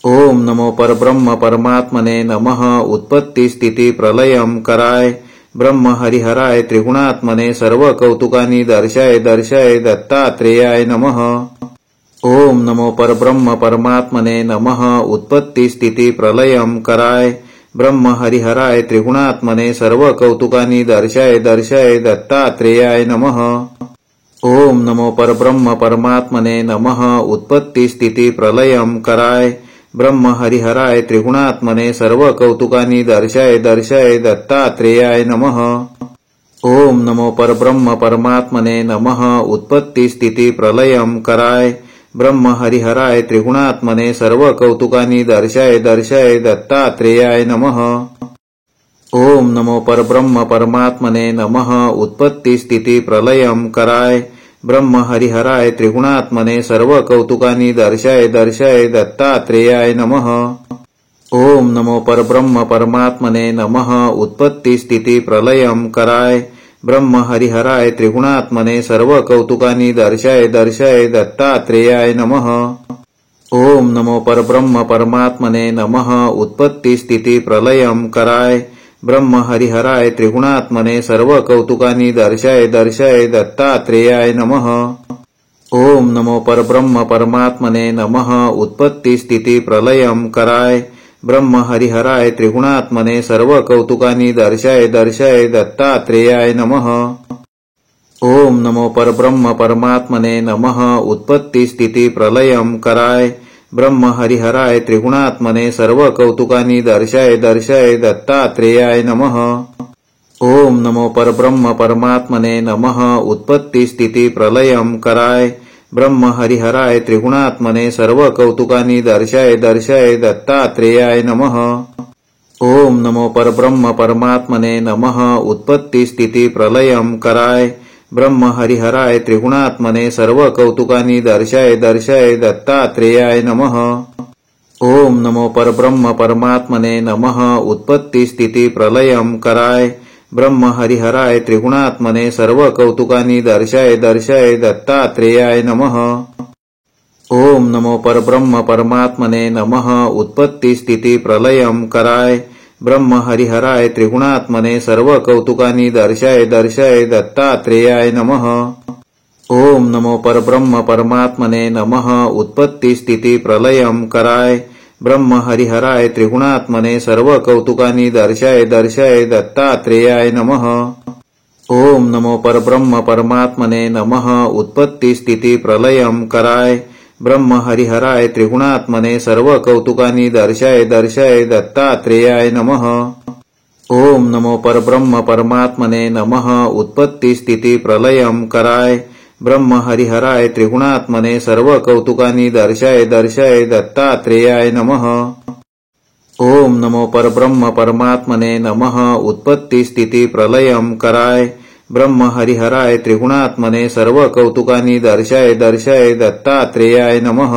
ओम नमो परब्रह्म परमात्मने नमः। उत्पत्ति स्थिति प्रलयम कराय ब्रह्म हरिहराय त्रिगुणात्मने सर्व कौतुकानि दर्शाय दर्शाय दत्तात्रेयाय नमः। ओम नमो परब्रह्म परमात्मने नमः। उत्पत्ति स्थिति प्रलयम कराय ब्रह्म हरिहराय त्रिगुणात्मने सर्व कौतुकानि दर्शाय दर्शाय दत्तात्रेयाय नमः। ओम नमो परब्रह्म परमात्मने नमः। उत्पत्ति स्थिति प्रलयम कराय ब्रह्म हरिहराय त्रिगुणात्मने सर्व कौतुकानि दर्शाय दर्शाय दत्तात्रेयाय नमः। ओम नमो परब्रह्म परमात्मने नमः। उत्पत्ति स्थिति प्रलयम कराय ब्रह्म हरिहराय त्रिगुणात्मने सर्व कौतुकानि दर्शाय दर्शाय दत्तात्रेयाय नमः। ओम नमो परब्रह्म परमात्मने नमः। उत्पत्ति स्थिति प्रलयम कराय ब्रह्म हरिहराय त्रिगुणात्मने सर्व कौतुकानि दर्शाय दर्शाय दत्तात्रेयाय नमः। ओम नमो परब्रह्म परमात्मने नमः। उत्पत्ति स्थिति प्रलयम कराय ब्रह्म हरिहराय त्रिगुणात्मने सर्व कौतुकानि दर्शाय दर्शाय दत्तात्रेयाय नमः। ओम नमो परब्रह्म परमात्मने नमः। उत्पत्ति स्थिति प्रलयम कराय ब्रह्म हरिहराय त्रिगुणात्मने सर्व कौतुकानि दर्शाय दर्शाय दत्तात्रेयाय नमः। ओम नमो परब्रह्म परमात्मने नमः। उत्पत्ति स्थिति प्रलयम कराय ब्रह्म हरिहराय त्रिगुणात्मने सर्व कौतुकानि दर्शाय दर्शाय दत्तात्रेयाय नमः। ओम नमो परब्रह्म परमात्मने नमः। उत्पत्ति स्थिति प्रलयम कराय ब्रह्म हरिहराय त्रिगुणात्मने सर्व कौतुकानि दर्शाय दर्शाय दत्तात्रेयाय नमः। ओम नमो परब्रह्म परमात्मने नमः। उत्पत्ति स्थिति प्रलयम कराय ब्रह्म हरिहराय त्रिगुणात्मने सर्व कौतुकानि दर्शाय दर्शाय दत्तात्रेयाय नमः। ओम नमो परब्रह्म परमात्मने नमः। उत्पत्ति स्थिति प्रलयम कराय ब्रह्म हरिहराय त्रिगुणात्मने सर्व कौतुकानि दर्शाय दर्शाय दत्तात्रेयाय नमः। ओम नमो परब्रह्म परमात्मने नमः। उत्पत्ति स्थिति प्रलयम कराय ब्रह्म हरिहराय त्रिगुणात्मने सर्व कौतुकानि दर्शाय दर्शाय दत्तात्रेयाय नमः। ओम नमो परब्रह्म परमात्मने नमः। उत्पत्ति स्थिति प्रलयम कराय ब्रह्म हरिहराय त्रिगुणात्मने सर्व कौतुकानि दर्शाय दर्शाय दत्तात्रेयाय नमः। ओम नमो परब्रह्म परमात्मने नमः। उत्पत्ति स्थिति प्रलयम कराय ब्रह्म हरिहराय त्रिगुणात्मने सर्व कौतुकानि दर्शाय दर्शाय दत्तात्रेयाय नमः। ओम नमो परब्रह्म परमात्मने नमः। उत्पत्ति स्थिति प्रलयम कराय ब्रह्म हरिहराय त्रिगुणात्मने सर्व कौतुकानि दर्शाय दर्शाय दत्तात्रेयाय नमः। ओम नमो परब्रह्म परमात्मने नमः। उत्पत्ति स्थिति प्रलयम कराय ब्रह्म हरिहराय त्रिगुणात्मने सर्व कौतुकानि दर्शाय दर्शाय दत्तात्रेयाय नमः। ओम नमो परब्रह्म परमात्मने नमः। उत्पत्ति स्थिति प्रलयम कराय ब्रह्म हरिहराय त्रिगुणात्मने सर्व कौतुकानि दर्शाय दर्शाय दत्तात्रेयाय नमः।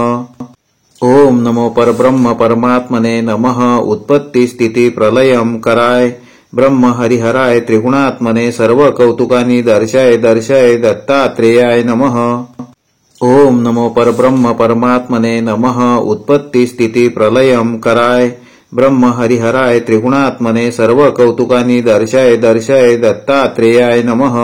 ओम नमो परब्रह्म परमात्मने नमः। उत्पत्ति स्थिति प्रलयम कराय ब्रह्म हरिहराय त्रिगुणात्मने सर्व कौतुकानि दर्शाय दर्शाय दत्तात्रेयाय नमः। ओम नमो परब्रह्म परमात्मने नमः। उत्पत्ति स्थिति प्रलयम कराय ब्रह्म हरिहराय त्रिगुणात्मने सर्व कौतुकानि दर्शाय दर्शाय दत्तात्रेयाय नमः।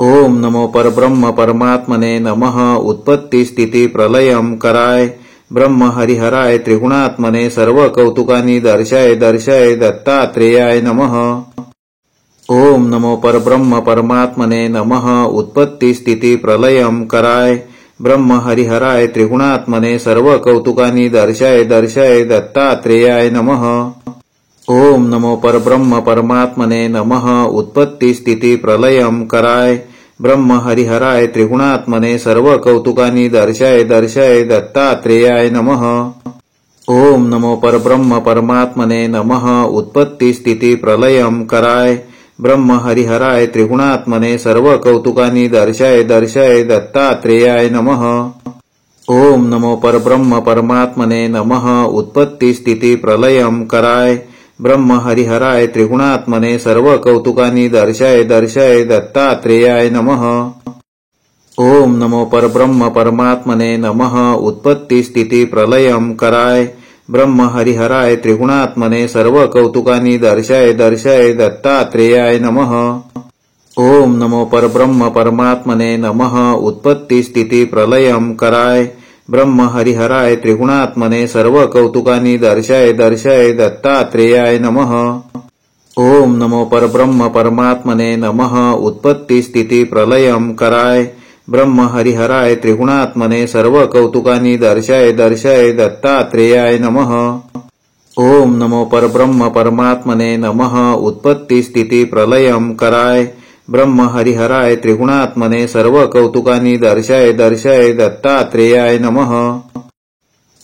ओम नमो परब्रह्म परमात्मने नमः। उत्पत्ति स्थिति प्रलयम कराय ब्रह्म हरिहराय त्रिगुणात्मने सर्व कौतुकानि दर्शाय दर्शाय दत्तात्रेयाय नमः। ओम नमो परब्रह्म परमात्मने नमः। उत्पत्ति स्थिति प्रलयम कराय ब्रह्म हरिहराय त्रिगुणात्मने सर्व कौतुकानि दर्शाय दर्शाय दत्तात्रेयाय नमः। ओम नमो परब्रह्म परमात्मने नमः। उत्पत्ति स्थिति प्रलयम कराय ब्रह्म हरिहराय त्रिगुणात्मने सर्व कौतुकानि दर्शाय दर्शाय दत्तात्रेयाय नमः। ओम नमो परब्रह्म परमात्मने नमः। उत्पत्ति स्थिति प्रलयम कराय ब्रह्म हरिहराय त्रिगुणात्मने सर्व कौतुकानि दर्शाय दर्शाय दत्तात्रेयाय नमः। ओम नमो परब्रह्म परमात्मने नमः। उत्पत्ति स्थिति प्रलयम कराय ब्रह्म हरिहराय त्रिगुणात्मने सर्व कौतुकानि दर्शाय दर्शाय दत्तात्रेयाय नमः। ओम नमो परब्रह्म परमात्मने नमः। उत्पत्ति स्थिति प्रलयम कराय ब्रह्म हरिहराय त्रिगुणात्मने सर्व कौतुकानि दर्शय दर्शय दत्तात्रेयाय नमः। ओम नमो परब्रह्म परमात्मने नमः। उत्पत्ति स्थिति प्रलयम कराय ब्रह्म हरिहराय त्रिगुणात्मने सर्व कौतुकानि दर्शय दर्शय दत्तात्रेयाय नमः। ओम नमो परब्रह्म परमात्मने नमः। उत्पत्ति स्थिति प्रलयम कराय ब्रह्म हरिहराय त्रिगुणात्मने सर्व कौतुकानि दर्शय दर्शय दत्तात्रेयाय नमः। ओम नमो परब्रह्म परमात्मने नमः। उत्पत्ति स्थिति प्रलयम कराय ब्रह्म हरिहराय त्रिगुणात्मने सर्व कौतुकानि दर्शय दर्शय दत्तात्रेयाय नमः।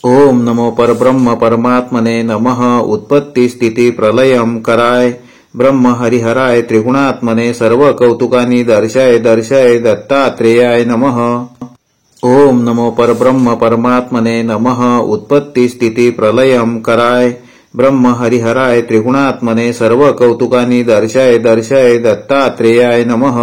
ओम नमो परब्रह्म परमात्मने नमः। उत्पत्ति स्थिति प्रलयम कराय ब्रह्म हरिहराय त्रिगुणात्मने सर्व कौतुकानि दर्शय दर्शय दत्तात्रेयाय नमः। ओम नमो परब्रह्म परमात्मने नमः। उत्पत्ति स्थिति प्रलयम कराय ब्रह्म हरिहराय त्रिगुणात्मने सर्व कौतुकानि दर्शय दर्शय दत्तात्रेयाय नमः।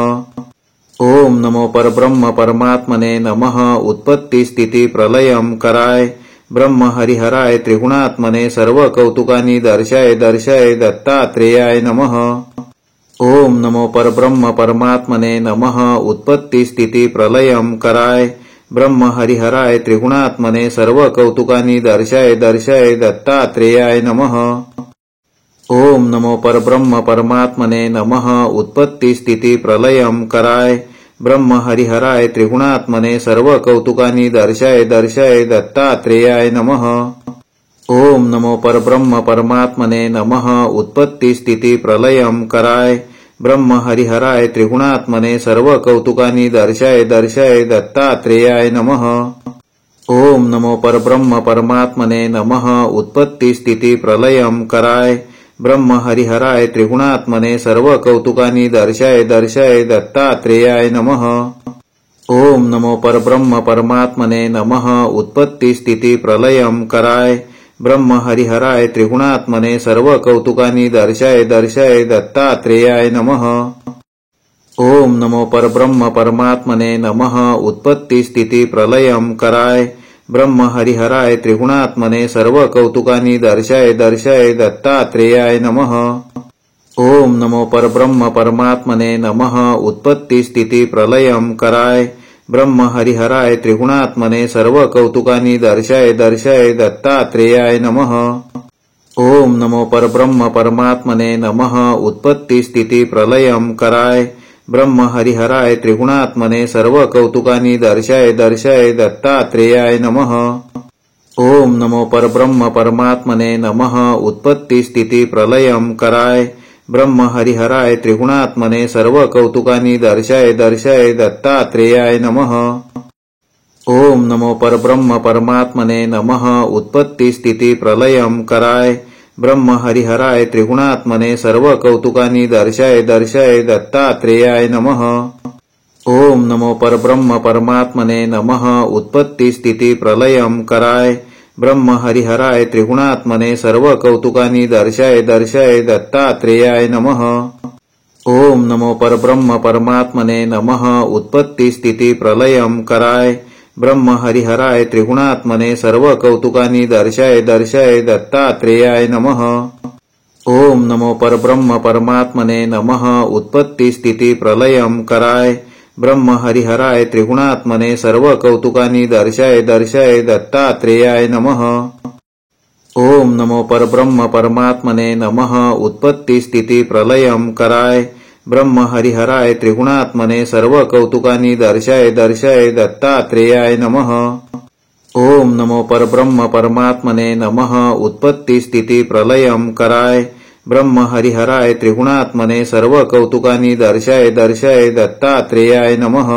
ओम नमो परब्रह्म परमात्मने नमः। उत्पत्ति स्थिति प्रलयम कराय ब्रह्म हरिहराय त्रिगुणात्मने सर्व कौतुकानि दर्शय दर्शय दत्तात्रेयाय नमः। ओम नमो परब्रह्म परमात्मने नमः। उत्पत्ति स्थिति प्रलयम कराय ब्रह्म हरिहराय त्रिगुणात्मने सर्व कौतुकानि दर्शय दर्शय दत्तात्रेयाय नमः। ओम नमो परब्रह्म परमात्मने नमः। उत्पत्ति स्थिति प्रलयम कराय ब्रह्म हरिहराय त्रिगुणात्मने सर्व कौतुकानि दर्शय दर्शय दत्तात्रेयाय नमः। ओम नमो परब्रह्म परमात्मने नमः। उत्पत्ति स्थिति प्रलयम कराय ब्रह्म हरिहराय त्रिगुणात्मने सर्व कौतुकानि दर्शय दर्शय दत्तात्रेयाय नमः। ओम नमो परब्रह्म परमात्मने नमः। उत्पत्ति स्थिति प्रलयम कराय ब्रह्म हरिहराय त्रिगुणात्मने सर्व कौतुकानि दर्शय दर्शय दत्तात्रेयाय नमः। ओम नमो परब्रह्म परमात्मने नमः। उत्पत्ति स्थिति प्रलयम कराय ब्रह्म हरिहराय त्रिगुणात्मने सर्व कौतुकानि दर्शय दर्शय दत्तात्रेयाय नमः। ओम नमो परब्रह्म परमात्मने नमः। उत्पत्ति स्थिति प्रलयम कराय ब्रह्म हरिहराय त्रिगुणात्मने सर्व कौतुकानि दर्शय दर्शय दत्तात्रेयाय नमः। ओम नमो परब्रह्म परमात्मने नमः। उत्पत्ति स्थिति प्रलयम कराय ब्रह्म हरिहराय त्रिगुणात्मने सर्व कौतुकानि दर्शय दर्शय दत्तात्रेयाय नमः। ओम नमो परब्रह्म परमात्मने नमः। उत्पत्ति स्थिति प्रलयम कराय ब्रह्म हरिहराय त्रिगुणात्मने सर्व कौतुकानि दर्शय दर्शय दत्तात्रेयाय नमः। ओम नमो परब्रह्म परमात्मने नमः। उत्पत्ति स्थिति प्रलयम कराय ब्रह्म हरिहराय त्रिगुणात्मने सर्व कौतुकानि दर्शय दर्शय दत्तात्रेयाय नमः। ओम नमो परब्रह्म परमात्मने नमः। उत्पत्ति स्थिति प्रलयम कराय ब्रह्म हरिहराय त्रिगुणात्मने सर्व कौतुकानि दर्शय दर्शय दत्तात्रेयाय नमः। ओम नमो परब्रह्म परमात्मने नमः। उत्पत्ति स्थिति प्रलयम कराय ब्रह्म हरिहराय त्रिगुणात्मने सर्व कौतुकानि दर्शय दर्शय दत्तात्रेयाय नमः। ओम नमो परब्रह्म परमात्मने नमः। उत्पत्ति स्थिति प्रलयम कराय ब्रह्म हरिहराय त्रिगुणात्मने सर्व कौतुकानि दर्शय दर्शय दत्तात्रेयाय नमः। ओम नमो परब्रह्म परमात्मने नमः। उत्पत्ति स्थिति प्रलयम कराय ब्रह्म हरिहराय त्रिगुणात्मने सर्व कौतुकानि दर्शय दर्शय दत्तात्रेयाय नमः। ओम नमो परब्रह्म परमात्मने नमः। उत्पत्ति स्थिति प्रलयम कराय ब्रह्म हरिहराय त्रिगुणात्मने सर्व कौतुकानि दर्शय दर्शय दत्तात्रेयाय नमः। ओम नमो परब्रह्म परमात्मने नमः। उत्पत्ति स्थिति प्रलयम कराय ब्रह्म हरिहराय त्रिगुणात्मने सर्व कौतुकानि दर्शय दर्शय दत्तात्रेयाय नमः।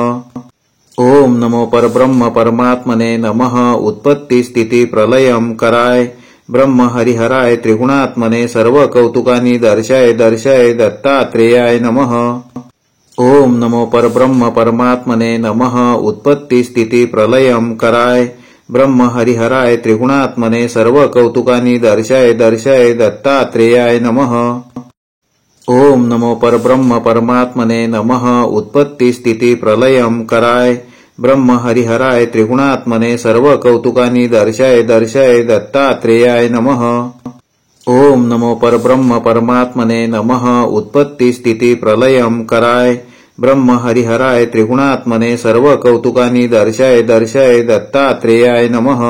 ओम नमो परब्रह्म परमात्मने नमः। उत्पत्ति स्थिति प्रलयम कराय ब्रह्म हरिहराय त्रिगुणात्मने सर्व कौतुकानि दर्शय दर्शय दत्तात्रेयाय नमः। ओम नमो परब्रह्म परमात्मने नमः। उत्पत्ति स्थिति प्रलयम कराय ब्रह्म हरिहराय त्रिगुणात्मने सर्व कौतुकानि दर्शय दर्शय दत्तात्रेयाय नमः। ओम नमो परब्रह्म परमात्मने नमः। उत्पत्ति स्थिति प्रलयम कराय ब्रह्म हरिहराय त्रिगुणात्मने सर्व कौतुकानि दर्शय दर्शय दत्तात्रेयाय नमः। ओम नमो परब्रह्म परमात्मने नमः। उत्पत्ति स्थिति प्रलयम कराय ब्रह्म हरिहराय त्रिगुणात्मने सर्व कौतुकानि दर्शय दर्शय दत्तात्रेयाय नमः।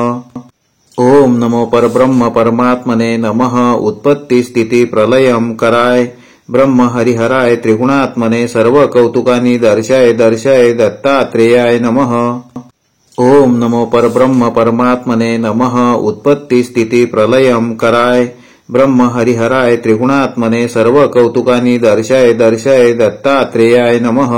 ओम नमो परब्रह्म परमात्मने नमः। उत्पत्ति स्थिति प्रलयम कराय ब्रह्म हरिहराय त्रिगुणात्मने सर्व कौतुकानि दर्शय दर्शय दत्तात्रेयाय नमः। ओम नमो परब्रह्म परमात्मने नमः। उत्पत्ति स्थिति प्रलयम कराय ब्रह्म हरिहराय त्रिगुणात्मने सर्व कौतुकानि दर्शय दर्शय दत्तात्रेयाय नमः।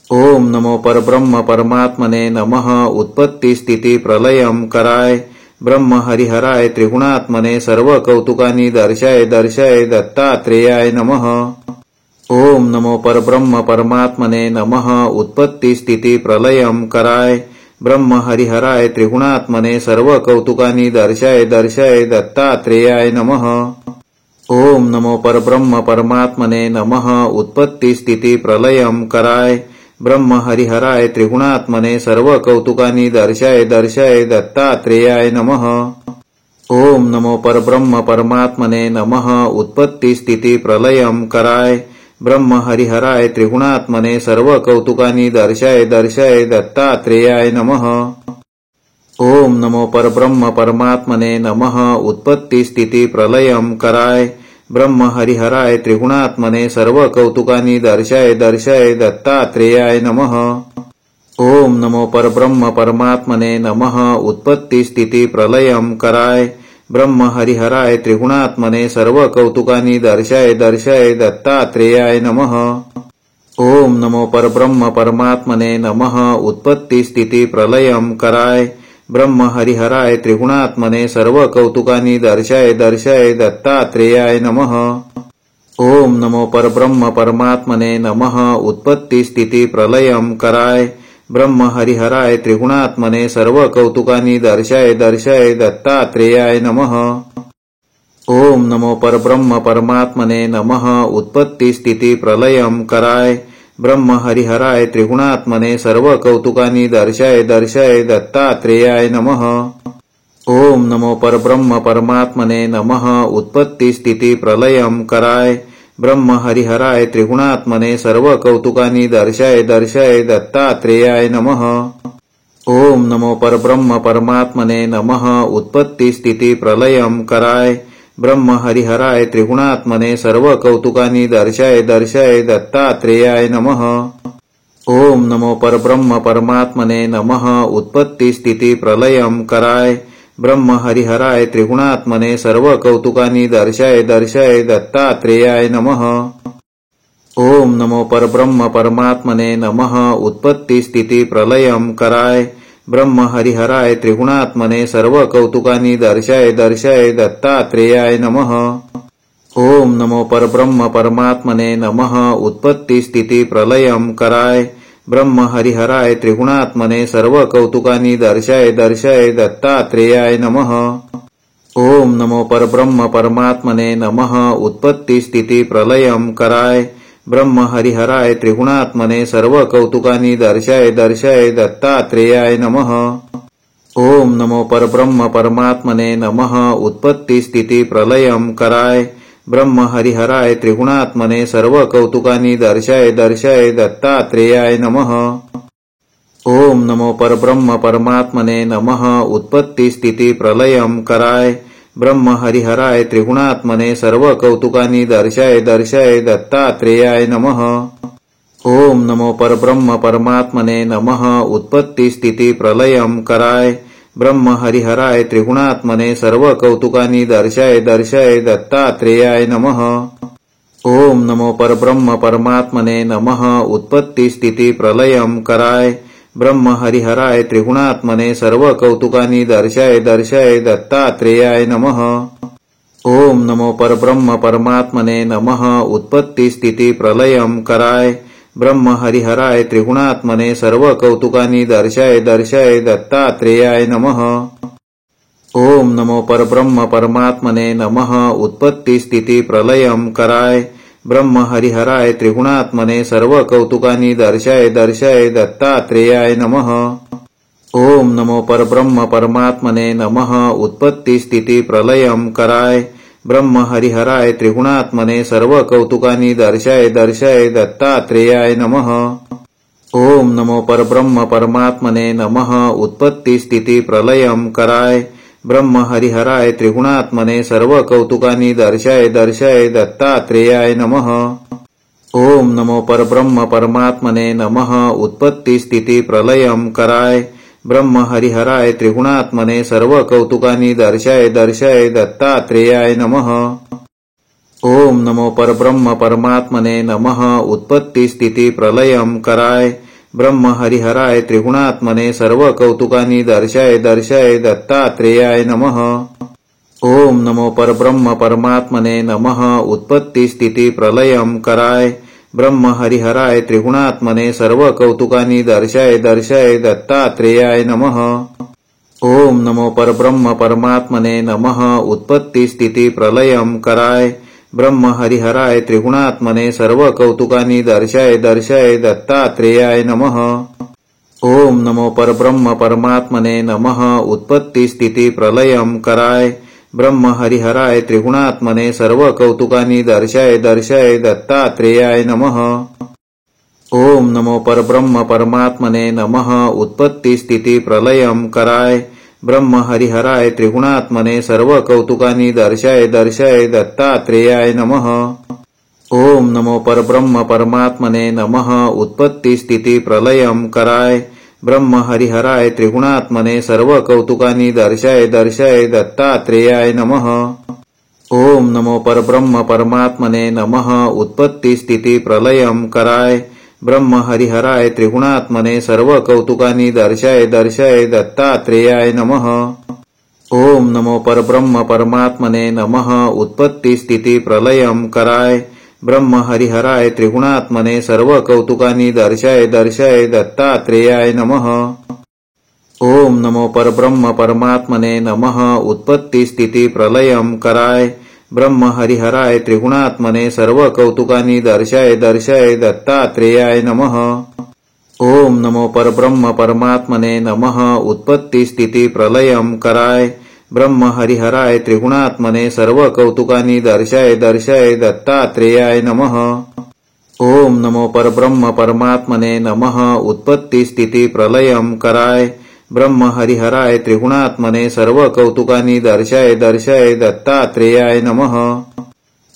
ओम नमो परब्रह्म परमात्मने नमः। उत्पत्ति स्थिति प्रलयम कराय ब्रह्म हरिहराय त्रिगुणात्मने सर्व कौतुकानि दर्शय दर्शय दत्तात्रेयाय नमः। ओम नमो परब्रह्म परमात्मने नमः। उत्पत्ति स्थिति प्रलयम कराय ब्रह्म हरिहराय त्रिगुणात्मने सर्व कौतुकानि दर्शय दर्शय दत्तात्रेयाय नमः। ओम नमो परब्रह्म परमात्मने नमः। उत्पत्ति स्थिति प्रलयम कराय ब्रह्म हरिहराय त्रिगुणात्मने सर्व कौतुकानि दर्शय दर्शय दत्तात्रेयाय नमः। ओम नमो परब्रह्म परमात्मने नमः। उत्पत्ति स्थिति प्रलयम कराय ब्रह्म हरिहराय त्रिगुणात्मने सर्व कौतुकानि दर्शय दर्शय दत्तात्रेयाय नमः। ओम नमो परब्रह्म परमात्मने नमः। उत्पत्ति स्थिति प्रलयम कराय ब्रह्म हरिहराय त्रिगुणात्मने सर्व कौतुकानि दर्शय दर्शय दत्तात्रेयाय नमः। ओम नमो परब्रह्म परमात्मने नमः। उत्पत्ति स्थिति प्रलयम कराय ब्रह्म हरिहराय त्रिगुणात्मने सर्व कौतुकानि दर्शय दर्शय दत्तात्रेयाय नमः। ओम नमो परब्रह्म परमात्मने नमः। उत्पत्ति स्थिति प्रलयम कराय ब्रह्म हरिहराय त्रिगुणात्मने सर्व कौतुकानि दर्शय दर्शय दत्तात्रेयाय नमः। ओम नमो परब्रह्म परमात्मने नमः। उत्पत्ति स्थिति प्रलयम कराय ब्रह्म हरिहराय त्रिगुणात्मने सर्व कौतुकानि दर्शय दर्शय दत्तात्रेयाय नमः। ओम नमो परब्रह्म परमात्मने नमः। उत्पत्ति स्थिति प्रलयम कराय ब्रह्म हरिहराय त्रिगुणात्मने सर्व कौतुकानि दर्शय दर्शय दत्तात्रेयाय नमः। ओम नमो परब्रह्म परमात्मने नमः। उत्पत्ति स्थिति प्रलयम कराय ब्रह्म हरिहराय त्रिगुणात्मने सर्व कौतुकानि दर्शय दर्शय दत्तात्रेयाय नमः। ओम नमो परब्रह्म परमात्मने नमः। उत्पत्ति स्थिति प्रलयम कराय ब्रह्म हरिहराय त्रिगुणात्मने सर्व कौतुकानि दर्शय दर्शय दत्तात्रेयाय नमः। ओम नमो परब्रह्म परमात्मने नमः। उत्पत्ति स्थिति प्रलयम कराय ब्रह्म हरिहराय त्रिगुणात्मने सर्व कौतुकानि दर्शय दर्शय दत्तात्रेयाय नमः। ओम नमो परब्रह्म परमात्मने नमः। उत्पत्ति स्थिति प्रलयम कराय ब्रह्म हरिहराय त्रिगुणात्मने सर्व कौतुकानि दर्शय दर्शय दत्तात्रेयाय नमः। ओम नमो परब्रह्म परमात्मने नमः। उत्पत्ति स्थिति प्रलयम कराय ब्रह्म हरिहराय त्रिगुणात्मने सर्व कौतुकानि दर्शय दर्शय दत्तात्रेयाय नमः। ओम नमो परब्रह्म परमात्मने नमः। उत्पत्ति स्थिति प्रलयम कराय ब्रह्म हरिहराय त्रिगुणात्मने सर्व कौतुकानि दर्शय दर्शय दत्तात्रेयाय नमः। ओम नमो परब्रह्म परमात्मने नमः। उत्पत्ति स्थिति प्रलयम कराय ब्रह्म हरिहराय त्रिगुणात्मने सर्व कौतुकानि दर्शय दर्शय दत्तात्रेयाय नमः। ओम नमो परब्रह्म परमात्मने नमः। उत्पत्ति स्थिति प्रलयम कराय ब्रह्म हरिहराय त्रिगुणात्मने सर्व कौतुकानि दर्शय दर्शय दत्तात्रेयाय नमः। ओम नमो परब्रह्म परमात्मने नमः। उत्पत्ति स्थिति प्रलयम कराय ब्रह्म हरिहराय त्रिगुणात्मने सर्व कौतुकानि दर्शय दर्शय दत्तात्रेयाय नमः। ओम नमो परब्रह्म परमात्मने नमः। उत्पत्ति स्थिति प्रलयम कराय ब्रह्म हरिहराय त्रिगुणात्मने सर्व कौतुकानि दर्शय दर्शय दत्तात्रेयाय नमः। ओम नमो परब्रह्म परमात्मने नमः। उत्पत्ति स्थिति प्रलयम कराय ब्रह्म हरिहराय त्रिगुणात्मने सर्व कौतुकानि दर्शय दर्शय दत्तात्रेयाय नमः। ओम नमो परब्रह्म परमात्मने नमः। उत्पत्ति स्थिति प्रलयम कराय ब्रह्म हरिहराय त्रिगुणात्मने सर्व कौतुकानी दर्शाय दर्शाय दत्तात्रेयाय नमः। ओम नमो परब्रह्म परमात्मने नमः। उत्पत्ति स्थिति प्रलयम कराय ब्रह्म हरिहराय त्रिगुणात्मने सर्व कौतुकानी दर्शाय दर्शाय दत्तात्रेयाय नमः। ओम नमो परब्रह्म परमात्मने नमः। उत्पत्ति स्थिति प्रलयम कराय ब्रह्म हरिहराय त्रिगुणात्मने सर्व कौतुकानी दर्शाय दर्शाय दत्तात्रेयाय नमः। ओम नमो परब्रह्म परमात्मने नमः। उत्पत्ति स्थिति प्रलयम कराय ब्रह्म हरिहराय त्रिगुणात्मने सर्व कौतुकानी दर्शाय दर्शाय दत्तात्रेयाय नमः। ओम नमो परब्रह्म परमात्मने नमः। उत्पत्ति स्थिति प्रलयम कराय ब्रह्म हरिहराय त्रिगुणात्मने सर्व कौतुकानी दर्शाय दर्शाय दत्तात्रेयाय नमः। ओम नमो परब्रह्म परमात्मने नमः। उत्पत्ति स्थिति प्रलयम कराय ब्रह्म हरिहराय त्रिगुणात्मने सर्व कौतुकानी दर्शाय दर्शाय दत्तात्रेयाय नमः। ओम नमो परब्रह्म परमात्मने नमः। उत्पत्ति स्थिति प्रलयम कराय ब्रह्म हरिहराय त्रिगुणात्मने सर्व कौतुकानी दर्शाय दर्शाय दत्तात्रेयाय नमः। ओम नमो परब्रह्म परमात्मने नमः। उत्पत्ति स्थिति प्रलयम कराय ब्रह्म हरिहराय त्रिगुणात्मने सर्व कौतुकानी दर्शाय दर्शाय दत्तात्रेयाय नमः। ओम नमो परब्रह्म परमात्मने नमः। उत्पत्ति स्थिति प्रलयम कराय ब्रह्म हरिहराय त्रिगुणात्मने सर्व कौतुकानी दर्शाय दर्शाय दत्तात्रेयाय नमः। ओम नमो परब्रह्म परमात्मने नमः। उत्पत्ति स्थिति प्रलयम कराय ब्रह्म हरिहराय त्रिगुणात्मने सर्व कौतुकानी दर्शाय दर्शाय दत्तात्रेयाय नमः। ओम नमो परब्रह्म परमात्मने नमः। उत्पत्ति स्थिति प्रलयम कराय ब्रह्म हरिहराय त्रिगुणात्मने सर्व कौतुकानी दर्शाय दर्शाय दत्तात्रेयाय नमः। ओम नमो परब्रह्म परमात्मने नमः। उत्पत्ति स्थिति प्रलयम कराय ब्रह्म हरिहराय त्रिगुणात्मने सर्व कौतुकानी दर्शाय दर्शाय दत्तात्रेयाय नमः। ओम नमो परब्रह्म परमात्मने नमः। उत्पत्ति स्थिति प्रलयम कराय ब्रह्म हरिहराय त्रिगुणात्मने सर्व कौतुकानी दर्शाय दर्शाय दत्तात्रेयाय नमः। ओम नमो परब्रह्म परमात्मने नमः। उत्पत्ति स्थिति प्रलयम कराय ब्रह्म हरिहराय त्रिगुणात्मने सर्व कौतुकानी दर्शाय दर्शाय दत्तात्रेयाय नमः। ओम नमो परब्रह्म परमात्मने नमः। उत्पत्ति स्थिति प्रलयम कराय ब्रह्म हरिहराय त्रिगुणात्मने सर्व कौतुकानी दर्शाय दर्शाय दत्तात्रेयाय नमः।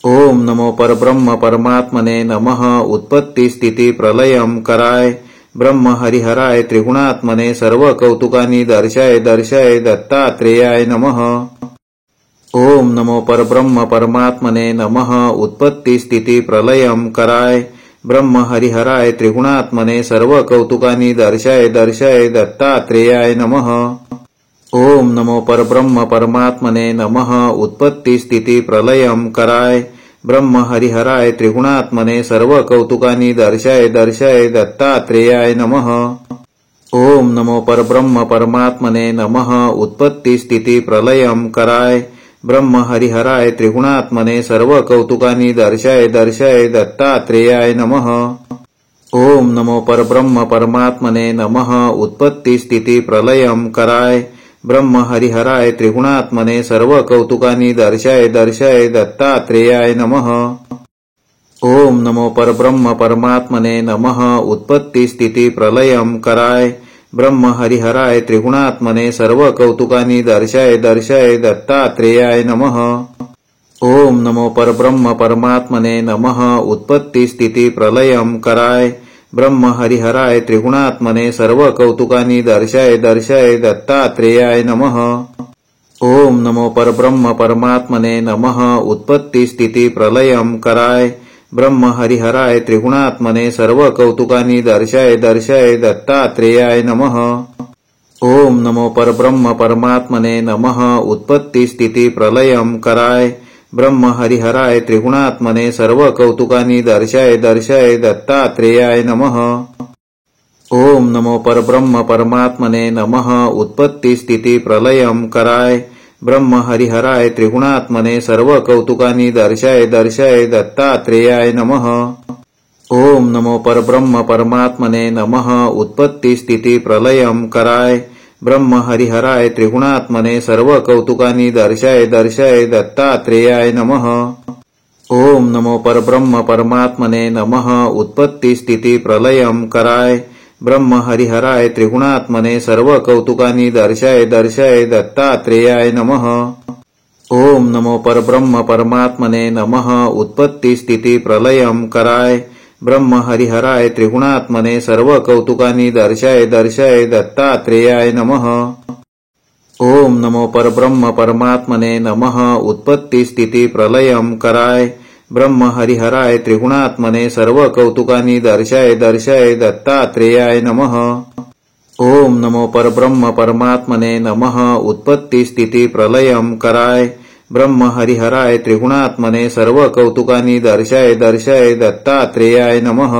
ओम नमो परब्रह्म परमात्मने नमः। उत्पत्ति स्थिति प्रलयम कराय ब्रह्म हरिहराय त्रिगुणात्मने सर्व कौतुकानी दर्शाय दर्शाय दत्तात्रेयाय नमः। ओम नमो परब्रह्म परमात्मने नमः। उत्पत्ति स्थिति प्रलयम कराय ब्रह्म हरिहराय त्रिगुणात्मने सर्व कौतुकानी दर्शाय दर्शाय दत्तात्रेयाय नमः। ओम नमो परब्रह्म परमात्मने नमः। उत्पत्ति स्थिति प्रलयम कराय ब्रह्म हरिहराय त्रिगुणात्मने सर्व कौतुकानी दर्शाय दर्शाय दत्तात्रेयाय नमः। ओम नमो परब्रह्म परमात्मने नमः। उत्पत्ति स्थिति प्रलयम कराय ब्रह्म हरिहराय त्रिगुणात्मने सर्व कौतुकानी दर्शाय दर्शाय दत्तात्रेयाय नमः। ओम नमो परब्रह्म परमात्मने नमः। उत्पत्ति स्थिति प्रलयम कराय ब्रह्म हरिहराय त्रिगुणात्मने सर्व कौतुकानी दर्शाय दर्शाय दत्तात्रेयाय नमः। ओम नमो परब्रह्म परमात्मने नमः। उत्पत्ति स्थिति प्रलयम कराय ब्रह्म हरिहराय त्रिगुणात्मने सर्व कौतुकानी दर्शाय दर्शाय दत्तात्रेयाय नमः। ओम नमो परब्रह्म परमात्मने नमः। उत्पत्ति स्थिति प्रलयम कराय ब्रह्म हरिहराय त्रिगुणात्मने सर्व कौतुकानी दर्शाय दर्शाय दत्तात्रेयाय नमः। ओम नमो परब्रह्म परमात्मने नमः। उत्पत्ति स्थिति प्रलयम कराय ब्रह्म हरिहराय त्रिगुणात्मने सर्व कौतुकानी दर्शाय दर्शाय दत्तात्रेयाय नमः। ओम नमो परब्रह्म परमात्मने नमः। उत्पत्ति स्थिति प्रलयम कराय ब्रह्म हरिहराय त्रिगुणात्मने सर्व कौतुकानी दर्शाय दर्शाय दत्तात्रेयाय नमः। ओम नमो परब्रह्म परमात्मने नमः। उत्पत्ति स्थिति प्रलयम कराय ब्रह्म हरिहराय त्रिगुणात्मने सर्व कौतुकानी दर्शाय दर्शाय दत्तात्रेयाय नमः। ओम नमो परब्रह्म परमात्मने नमः। उत्पत्ति स्थिति प्रलयम कराय ब्रह्म हरिहराय त्रिगुणात्मने सर्व कौतुकानी दर्शाय दर्शाय दत्तात्रेयाय नमः। ओम नमो परब्रह्म परमात्मने नमः। उत्पत्ति स्थिति प्रलयम कराय ब्रह्म हरिहराय त्रिगुणात्मने सर्व कौतुकानी दर्शाय दर्शाय दत्तात्रेयाय नमः। ओम नमो परब्रह्म परमात्मने नमः। उत्पत्ति स्थिति प्रलयम कराय ब्रह्म हरिहराय त्रिगुणात्मने सर्व कौतुकानी दर्शाय दर्शाय दत्तात्रेयाय नमः। ओम नमो परब्रह्म परमात्मने नमः। उत्पत्ति स्थिति प्रलयम कराय ब्रह्म हरिहराय त्रिगुणात्मने सर्व कौतुकानी दर्शाय दर्शाय दत्तात्रेयाय नमः। ओम नमो परब्रह्म परमात्मने नमः। उत्पत्ति स्थिति प्रलयम कराय ब्रह्म हरिहराय त्रिगुणात्मने सर्व कौतुकानी दर्शाय दर्शाय दत्तात्रेयाय नमः।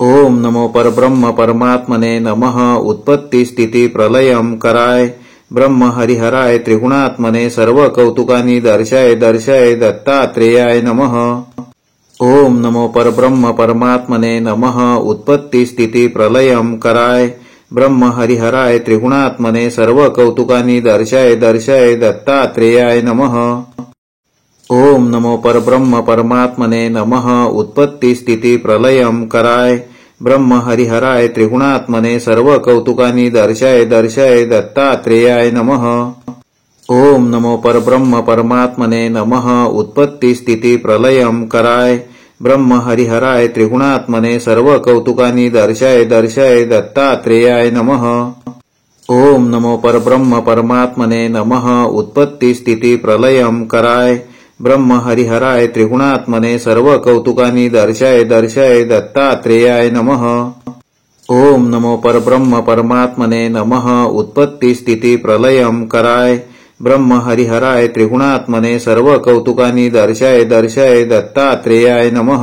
ओम नमो परब्रह्म परमात्मने नमः। उत्पत्ति स्थिति प्रलयम कराय ब्रह्म हरिहराय त्रिगुणात्मने सर्व कौतुकानी दर्शाय दर्शाय दत्तात्रेयाय नमः। ओम नमो परब्रह्म परमात्मने नमः। उत्पत्ति स्थिति प्रलयम कराय ब्रह्म हरिहराय त्रिगुणात्मने सर्व कौतुकानी दर्शाय दर्शाय दत्तात्रेयाय नमः। ओम नमो परब्रह्म परमात्मने नमः। उत्पत्ति स्थिति प्रलयम कराय ब्रह्म हरिहराय त्रिगुणात्मने सर्व कौतुकानी दर्शाय दर्शाय दत्तात्रेयाय नमः। ओम नमो परब्रह्म परमात्मने नमः। उत्पत्ति स्थिति प्रलयम कराय ब्रह्म हरिहराय त्रिगुणात्मने सर्व कौतुकानी दर्शाय दर्शाय दत्तात्रेयाय नमः। ओम नमो परब्रह्म परमात्मने नमः। उत्पत्ति स्थिति प्रलयम कराय ब्रह्म हरिहराय त्रिगुणात्मने सर्व कौतुकानी दर्शाय दर्शाय दत्तात्रेयाय नमः। ओम नमो परब्रह्म परमात्मने नमः। उत्पत्ति स्थिति प्रलयम कराय ब्रह्म हरिहराय त्रिगुणात्मने सर्व कौतुकानी दर्शाय दर्शाय दत्तात्रेयाय नमः।